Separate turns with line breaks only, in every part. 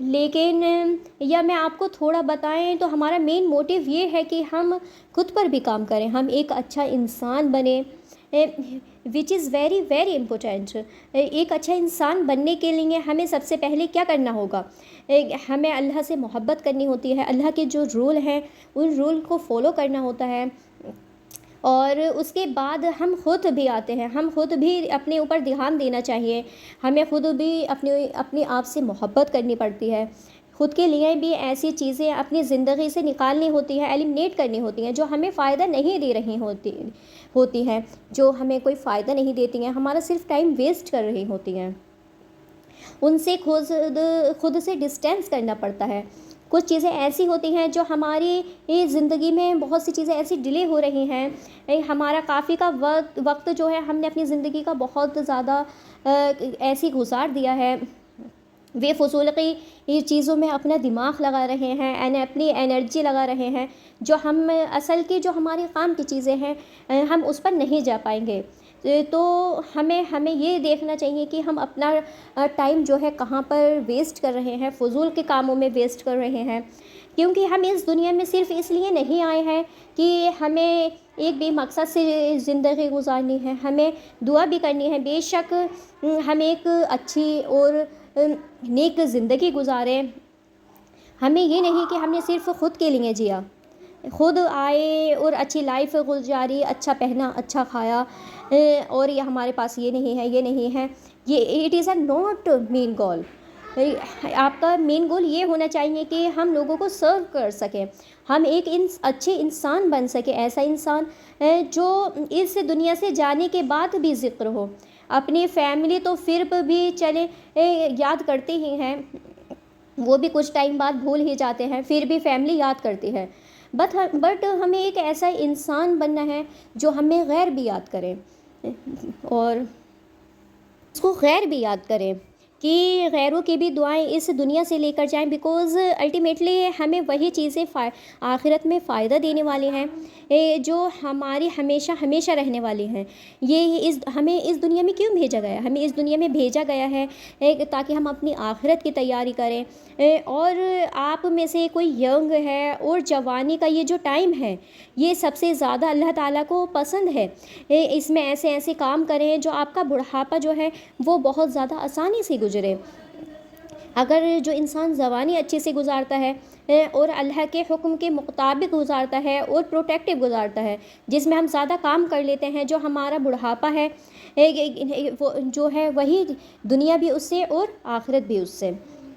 لیکن یا میں آپ کو تھوڑا بتائیں تو ہمارا مین موٹیو یہ ہے کہ ہم خود پر بھی کام کریں، ہم ایک اچھا انسان بنیں، وچ از ویری ویری امپورٹینٹ۔ ایک اچھا انسان بننے کے لیے ہمیں سب سے پہلے کیا کرنا ہوگا؟ ہمیں اللہ سے محبت کرنی ہوتی ہے، اللہ کے جو رول ہیں ان رول کو فالو کرنا ہوتا ہے، اور اس کے بعد ہم خود بھی آتے ہیں، ہم خود بھی اپنے اوپر دھیان دینا چاہیے، ہمیں خود بھی اپنے آپ سے محبت کرنی پڑتی ہے، خود کے لیے بھی ایسی چیزیں اپنی زندگی سے نکالنی ہوتی ہے، ایلیمنیٹ کرنی ہوتی ہیں جو ہمیں فائدہ نہیں دے رہی ہوتی ہیں، جو ہمیں کوئی فائدہ نہیں دیتی ہیں، ہمارا صرف ٹائم ویسٹ کر رہی ہوتی ہیں، ان سے خود سے ڈسٹینس کرنا پڑتا ہے۔ کچھ چیزیں ایسی ہوتی ہیں جو ہماری زندگی میں بہت سی چیزیں ایسی ڈیلے ہو رہی ہیں، ہمارا کافی کا وقت جو ہے ہم نے اپنی زندگی کا بہت زیادہ ایسی گزار دیا ہے، بے فضول کی چیزوں میں اپنا دماغ لگا رہے ہیں، اپنی انرجی لگا رہے ہیں، جو ہم اصل کی جو ہمارے کام کی چیزیں ہیں ہم اس پر نہیں جا پائیں گے۔ تو ہمیں یہ دیکھنا چاہیے کہ ہم اپنا ٹائم جو ہے کہاں پر ویسٹ کر رہے ہیں، فضول کے کاموں میں ویسٹ کر رہے ہیں، کیونکہ ہم اس دنیا میں صرف اس لیے نہیں آئے ہیں کہ ہمیں ایک بے مقصد سے زندگی گزارنی ہے، ہمیں دعا بھی کرنی ہے، بے شک ہم ایک اچھی اور نیک زندگی گزاریں، ہمیں یہ نہیں کہ ہم نے صرف خود کے لیے جیا، خود آئے اور اچھی لائف گزاری، اچھا پہنا، اچھا کھایا، اور یہ ہمارے پاس یہ نہیں ہے، یہ it is a not mean گول۔ آپ کا مین گول یہ ہونا چاہیے کہ ہم لوگوں کو سرو کر سکیں، ہم ایک اچھے انسان بن سکیں، ایسا انسان جو اس دنیا سے جانے کے بعد بھی ذکر ہو۔ اپنی فیملی تو پھر بھی چلے یاد کرتے ہی ہیں، وہ بھی کچھ ٹائم بعد بھول ہی جاتے ہیں، پھر بھی فیملی یاد کرتی ہے، بٹ ہمیں ایک ایسا انسان بننا ہے جو ہمیں غیر بھی یاد کرے، اور اس کو غیر بھی یاد کرے، کہ غیروں کی بھی دعائیں اس دنیا سے لے کر جائیں، بیکوز الٹیمیٹلی ہمیں وہی چیزیں آخرت میں فائدہ دینے والی ہیں جو ہماری ہمیشہ رہنے والی ہیں۔ ہمیں اس دنیا میں کیوں بھیجا گیا؟ ہمیں اس دنیا میں بھیجا گیا ہے تاکہ ہم اپنی آخرت کی تیاری کریں، اور آپ میں سے کوئی ینگ ہے اور جوانی کا یہ جو ٹائم ہے یہ سب سے زیادہ اللہ تعالیٰ کو پسند ہے، اس میں ایسے کام کریں جو آپ کا بڑھاپا جو ہے وہ بہت زیادہ آسانی سے گزرے۔ اگر جو انسان جوانی اچھے سے گزارتا ہے اور اللہ کے حکم کے مطابق گزارتا ہے اور پروٹیکٹیو گزارتا ہے، جس میں ہم زیادہ کام کر لیتے ہیں، جو ہمارا بڑھاپا ہے جو ہے وہی دنیا بھی اس سے اور آخرت بھی اس سے۔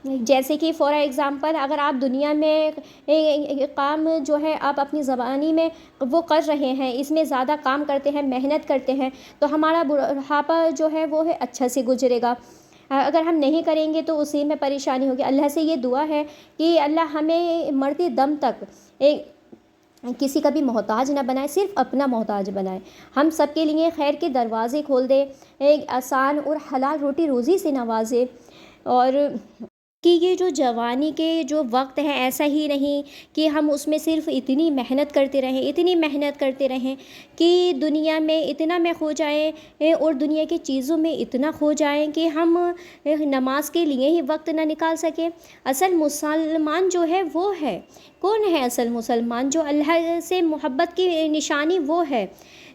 جیسے کہ فار ایگزامپل اگر آپ دنیا میں کام جو ہے آپ اپنی زبانی میں وہ کر رہے ہیں، اس میں زیادہ کام کرتے ہیں، محنت کرتے ہیں، تو ہمارا بڑھاپا جو ہے وہ ہے اچھا سے گزرے گا۔ اگر ہم نہیں کریں گے تو اسی میں پریشانی ہوگی۔ اللہ سے یہ دعا ہے کہ اللہ ہمیں مرتے دم تک کسی کا بھی محتاج نہ بنائے، صرف اپنا محتاج بنائے، ہم سب کے لیے خیر کے دروازے کھول دے، ایک آسان اور حلال روٹی روزی سے نوازے، اور کہ یہ جو جوانی کے جو وقت ہے ایسا ہی نہیں کہ ہم اس میں صرف اتنی محنت کرتے رہیں کہ دنیا میں اتنا میں کھو جائیں اور دنیا کی چیزوں میں اتنا کھو جائیں کہ ہم نماز کے لیے ہی وقت نہ نکال سکیں۔ اصل مسلمان جو ہے وہ ہے، کون ہے اصل مسلمان؟ جو اللہ سے محبت کی نشانی وہ ہے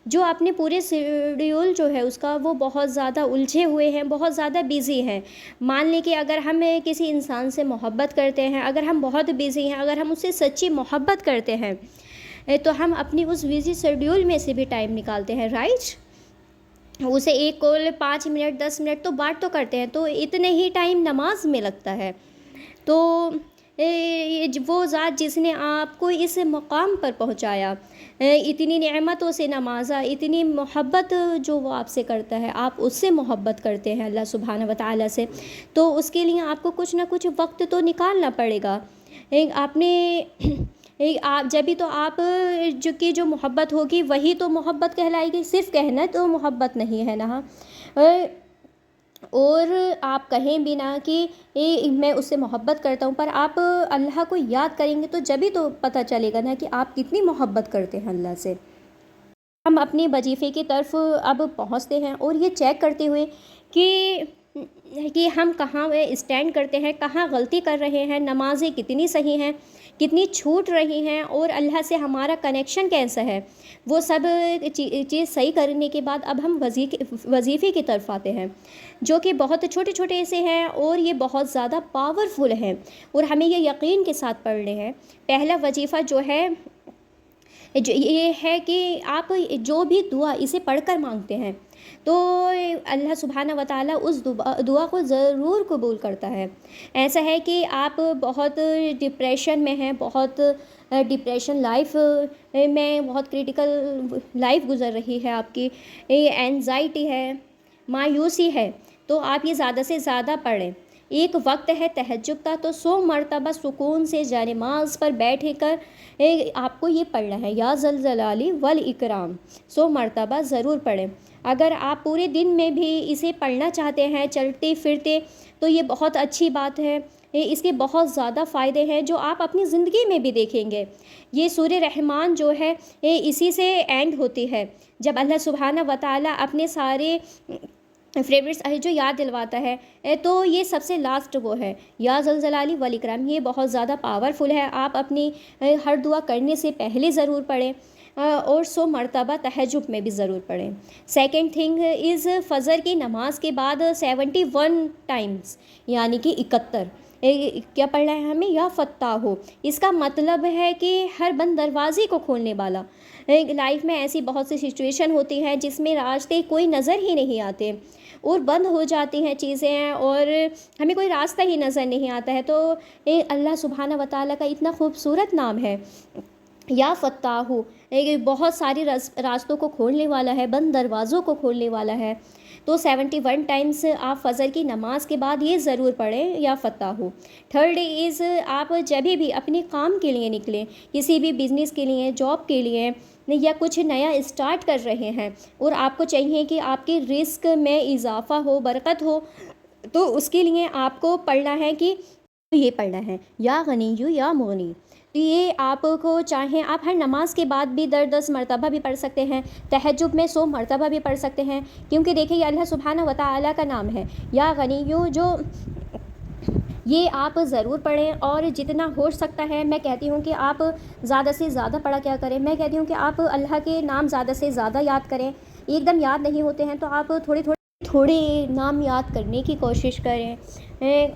جو اپنے پورے شیڈیول جو ہے اس کا وہ بہت زیادہ الجھے ہوئے ہیں، بہت زیادہ بیزی ہیں۔ مان لیں کہ اگر ہم کسی انسان سے محبت کرتے ہیں، اگر ہم بہت بیزی ہیں، اگر ہم اس سے سچی محبت کرتے ہیں تو ہم اپنی اس بیزی شیڈیول میں سے بھی ٹائم نکالتے ہیں، رائٹ؟ اسے ایک کال 5 منٹ 10 منٹ تو بات تو کرتے ہیں، تو اتنے ہی ٹائم نماز میں لگتا ہے۔ تو وہ ذات جس نے آپ کو اس مقام پر پہنچایا، اتنی نعمتوں سے نوازا، اتنی محبت جو وہ آپ سے کرتا ہے، آپ اس سے محبت کرتے ہیں اللہ سبحانہ و تعالیٰ سے، تو اس کے لیے آپ کو کچھ نہ کچھ وقت تو نکالنا پڑے گا۔ آپ نے جبھی تو آپ جو محبت ہوگی وہی تو محبت کہلائے گی، صرف کہنا تو محبت نہیں ہے نا، اور آپ کہیں بھی نہ کہ میں اس سے محبت کرتا ہوں، پر آپ اللہ کو یاد کریں گے تو جبھی تو پتہ چلے گا نا کہ آپ کتنی محبت کرتے ہیں اللہ سے۔ ہم اپنے وظیفے کی طرف اب پہنچتے ہیں اور یہ چیک کرتے ہوئے کہ کہ ہم کہاں اسٹینڈ کرتے ہیں، کہاں غلطی کر رہے ہیں، نمازیں کتنی صحیح ہیں، کتنی چھوٹ رہی ہیں، اور اللہ سے ہمارا کنیکشن کیسا ہے، وہ سب چیز صحیح کرنے کے بعد اب ہم وظیفے کی طرف آتے ہیں، جو کہ بہت چھوٹے چھوٹے سے ہیں اور یہ بہت زیادہ پاورفل ہیں، اور ہمیں یہ یقین کے ساتھ پڑھنے ہیں۔ پہلا وظیفہ جو ہے یہ ہے کہ آپ جو بھی دعا اسے پڑھ کر مانگتے ہیں تو اللہ سبحانہ و تعالیٰ اس دعا کو ضرور قبول کرتا ہے۔ ایسا ہے کہ آپ بہت ڈپریشن میں ہیں، بہت ڈپریشن لائف میں، بہت کریٹیکل لائف گزر رہی ہے آپ کی، اینزائٹی ہے، مایوسی ہے، تو آپ یہ زیادہ سے زیادہ پڑھیں۔ ایک وقت ہے تہجد کا، تو 100 مرتبہ سکون سے جانماز پر بیٹھ کر آپ کو یہ پڑھنا ہے، یا ذل جلالی والاکرام، 100 مرتبہ ضرور پڑھیں۔ اگر آپ پورے دن میں بھی اسے پڑھنا چاہتے ہیں چلتے پھرتے تو یہ بہت اچھی بات ہے، اس کے بہت زیادہ فائدے ہیں جو آپ اپنی زندگی میں بھی دیکھیں گے۔ یہ سورہ رحمان جو ہے اسی سے اینڈ ہوتی ہے، جب اللہ سبحانہ و تعالیٰ اپنے سارے فیوریٹس جو یاد دلواتا ہے، تو یہ سب سے لاسٹ وہ ہے، یا ذل جلالی والاکرام۔ یہ بہت زیادہ پاورفل ہے، آپ اپنی ہر دعا کرنے سے پہلے ضرور پڑھیں، اور 100 مرتبہ تہجد میں بھی ضرور پڑھیں۔ سیکنڈ تھنگ از فجر کی نماز کے بعد 71 ٹائمز، یعنی کہ 71 کیا پڑھنا ہے ہمیں، یا فتح ہو۔ اس کا مطلب ہے کہ ہر بند دروازے کو کھولنے والا۔ لائف میں ایسی بہت سی سچویشن ہوتی ہیں جس میں راستے کوئی نظر ہی نہیں آتے اور بند ہو جاتی ہیں چیزیں، اور ہمیں کوئی راستہ ہی نظر نہیں آتا ہے، تو اللہ سبحانہ و تعالیٰ کا اتنا خوبصورت نام ہے یا فتاح، بہت ساری راستوں کو کھولنے والا ہے، بند دروازوں کو کھولنے والا ہے۔ تو 71 ٹائمز آپ فجر کی نماز کے بعد یہ ضرور پڑھیں، یا فتح ہو۔ تھرڈ از آپ جب بھی اپنے کام کے لیے نکلیں، کسی بھی بزنس کے لیے، جاب کے لیے، یا کچھ نیا اسٹارٹ کر رہے ہیں، اور آپ کو چاہیے کہ آپ کے رزق میں اضافہ ہو، برکت ہو، تو اس کے لیے آپ کو پڑھنا ہے کہ یہ پڑھنا ہے، یا غنی یا مغنی۔ یہ آپ کو چاہیں آپ ہر نماز کے بعد بھی 10 مرتبہ بھی پڑھ سکتے ہیں، تہجد میں 100 مرتبہ بھی پڑھ سکتے ہیں، کیونکہ دیکھیں یہ اللہ سبحانہ و تعالیٰ کا نام ہے، یا غنی، جو یہ آپ ضرور پڑھیں، اور جتنا ہو سکتا ہے میں کہتی ہوں کہ آپ زیادہ سے زیادہ پڑھا کیا کریں، میں کہتی ہوں کہ آپ اللہ کے نام زیادہ سے زیادہ یاد کریں، ایک دم یاد نہیں ہوتے ہیں تو آپ تھوڑے نام یاد کرنے کی کوشش کریں،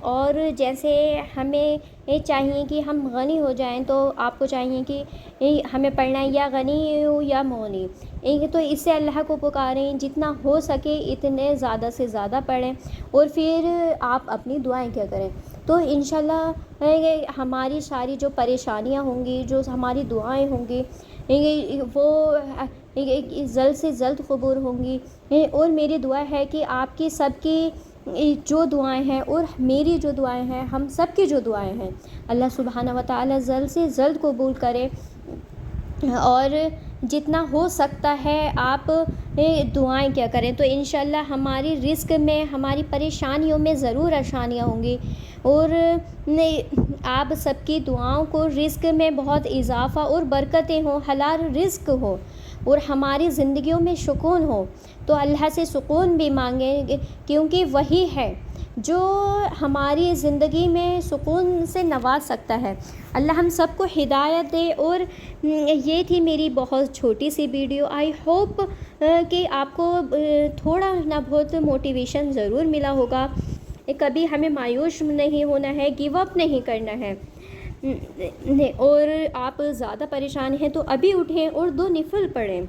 اور جیسے ہمیں چاہیے کہ ہم غنی ہو جائیں تو آپ کو چاہیے کہ ہمیں پڑھنا ہے، یا غنی یا مغنی، تو اس سے اللہ کو پکاریں، جتنا ہو سکے اتنے زیادہ سے زیادہ پڑھیں، اور پھر آپ اپنی دعائیں کیا کریں، تو انشاءاللہ ہماری ساری جو پریشانیاں ہوں گی، جو ہماری دعائیں ہوں گی، وہ جلد سے جلد قبول ہوں گی۔ اور میری دعا ہے کہ آپ کی سب کی جو دعائیں ہیں اور میری جو دعائیں ہیں، ہم سب کی جو دعائیں ہیں، اللہ سبحانہ و تعالیٰ جلد سے جلد قبول کرے، اور جتنا ہو سکتا ہے آپ دعائیں کیا کریں، تو انشاءاللہ ہماری رزق میں، ہماری پریشانیوں میں ضرور آسانیاں ہوں گی، اور آپ سب کی دعاؤں کو رزق میں بہت اضافہ اور برکتیں ہوں، حلال رزق ہو، اور ہماری زندگیوں میں سکون ہو، تو اللہ سے سکون بھی مانگیں، کیونکہ وہی ہے جو ہماری زندگی میں سکون سے نواز سکتا ہے۔ اللہ ہم سب کو ہدایت دے۔ اور یہ تھی میری بہت چھوٹی سی ویڈیو، آئی ہوپ کہ آپ کو تھوڑا نہ بہت موٹیویشن ضرور ملا ہوگا۔ کبھی ہمیں مایوس نہیں ہونا ہے، گیو اپ نہیں کرنا ہے، اور آپ زیادہ پریشان ہیں تو ابھی اٹھیں اور 2 نفل پڑھیں،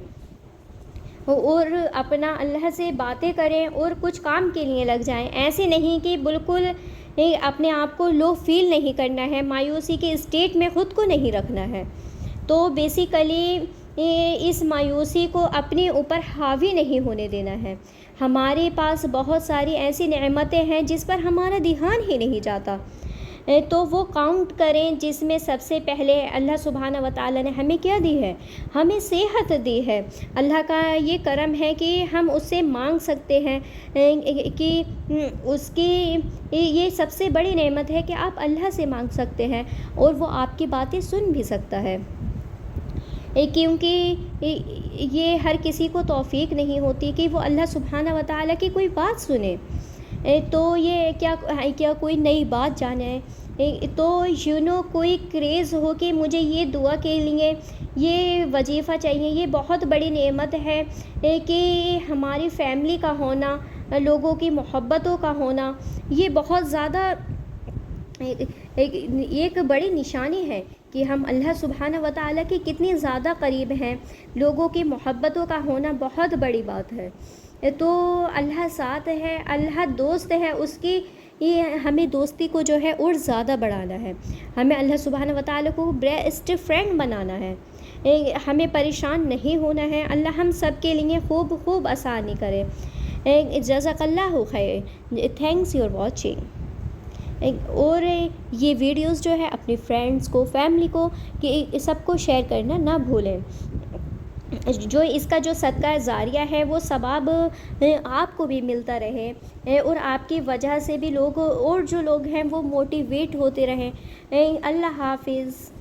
اور اپنا اللہ سے باتیں کریں اور کچھ کام کے لیے لگ جائیں۔ ایسے نہیں کہ بالکل اپنے آپ کو لو فیل نہیں کرنا ہے، مایوسی کے اسٹیٹ میں خود کو نہیں رکھنا ہے، تو بیسیکلی اس مایوسی کو اپنے اوپر حاوی نہیں ہونے دینا ہے۔ ہمارے پاس بہت ساری ایسی نعمتیں ہیں جس پر ہمارا دھیان ہی نہیں جاتا، تو وہ کاؤنٹ کریں، جس میں سب سے پہلے اللہ سبحانہ و تعالیٰ نے ہمیں کیا دی ہے، ہمیں صحت دی ہے۔ اللہ کا یہ کرم ہے کہ ہم اس سے مانگ سکتے ہیں، کہ اس کی یہ سب سے بڑی نعمت ہے کہ آپ اللہ سے مانگ سکتے ہیں، اور وہ آپ کی باتیں سن بھی سکتا ہے، کیونکہ یہ ہر کسی کو توفیق نہیں ہوتی کہ وہ اللہ سبحانہ و تعالیٰ کی کوئی بات سنے۔ تو یہ کیا کوئی نئی بات جانا ہے؟ تو کوئی کریز ہو کہ مجھے یہ دعا کے لیے یہ وظیفہ چاہیے، یہ بہت بڑی نعمت ہے کہ ہماری فیملی کا ہونا، لوگوں کی محبتوں کا ہونا، یہ بہت زیادہ ایک بڑی نشانی ہے کہ ہم اللہ سبحانہ و تعالیٰ کے کتنے زیادہ قریب ہیں۔ لوگوں کی محبتوں کا ہونا بہت بڑی بات ہے۔ تو اللہ ساتھ ہے، اللہ دوست ہے، اس کی یہ ہمیں دوستی کو جو ہے اور زیادہ بڑھانا ہے، ہمیں اللہ سبحانہ و تعالیٰ کو بیسٹ فرینڈ بنانا ہے، ہمیں پریشان نہیں ہونا ہے۔ اللہ ہم سب کے لیے خوب آسانی کرے۔ جزاک اللہ خیر، تھینکس یور واچنگ۔ اور یہ ویڈیوز جو ہے اپنی فرینڈس کو، فیملی کو، کہ سب کو شیئر کرنا نہ بھولیں۔ جو اس کا جو صدقہ جاریہ ہے وہ ثواب آپ کو بھی ملتا رہے، اور آپ کی وجہ سے بھی لوگ اور جو لوگ ہیں وہ موٹیویٹ ہوتے رہیں۔ اللہ حافظ۔